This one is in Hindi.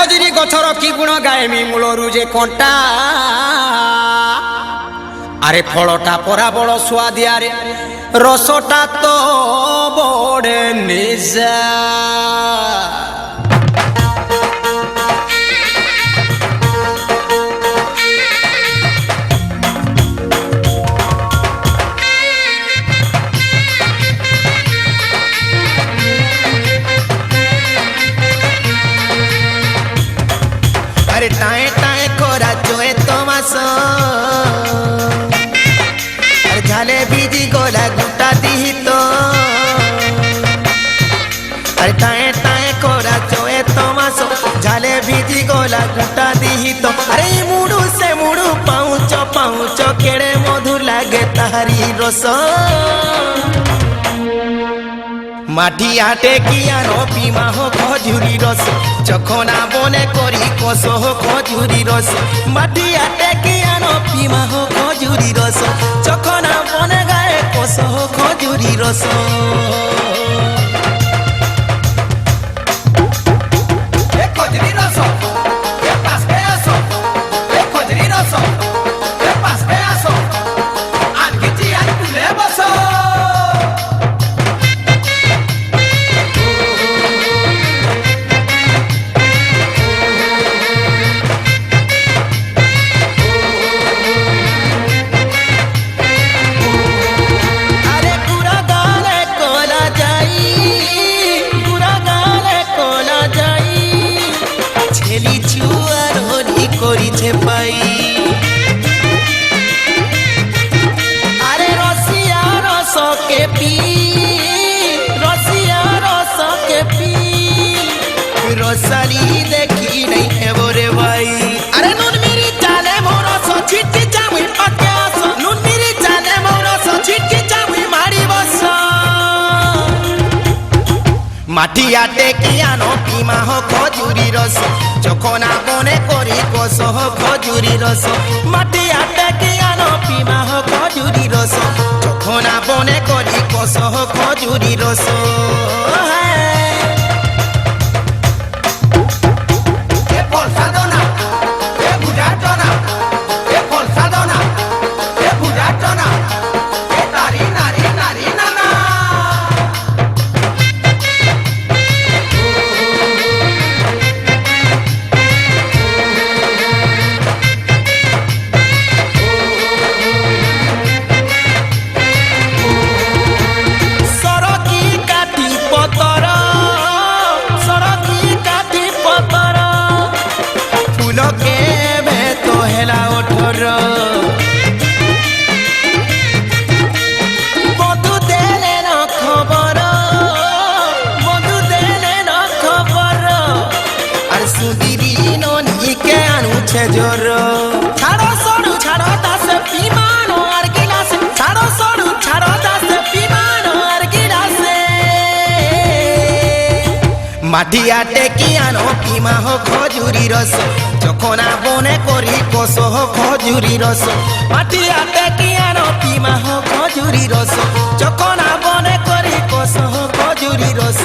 ଖଜୁରୀ ଗଛର କି ଗୁଣ ଗାଏମି ମୂଳରୁ ଯେ କଣ୍ଟା আরে ফলটা পরা বড় সুয়াদিয়ারে রসটা তো বড়ে নিজা আরে টায়ে টায়ে করা জোয়ে তোমাস झाले बीजी गोला गुटा दी तो अरे ताए ताए कोरा चोए तमासो झाले बीजी गोला गुटा दी तो अरे मुड़ू से मुड़ू पाउचो केड़े मधु लागे तारी रस माटी आटे किया रोपी माहो खजुरी रस चखना बने करी कोसो खजुरी रस माटी आटे किया रोपी माहो खजुरी रस चखना बने गाए कोसो खजुरी रस अरे रसिया रस के पी रसिया रस के पी रसाली देखी नहीं है बोरे भाई अरे नून मेरी चाले मोरा सो छिटी जामुई पक्यास नून मेरी चाले मोरा सो छिटी जामुई मारी बस माटी आटे किया नो पीमा हो खजुरी रस चखना बने करी कोसो खजुरी रस माटी आटे किया नो पीमा हो खजुरी रस चखना बने करी कोसो खजुरी रस जोर छाड़ो सोड़ू छाड़ो दस पीमानो और गिलास छाड़ो सोड़ू छाड़ो दस पीमानो और गिलास माटी आटे किया नो पीमा हो खजुरी रस चखना बने करी कोसो खजुरी रस माटी आटे किया नो पीमा हो खजुरी रस चखना बने करी कोसो खजुरी रस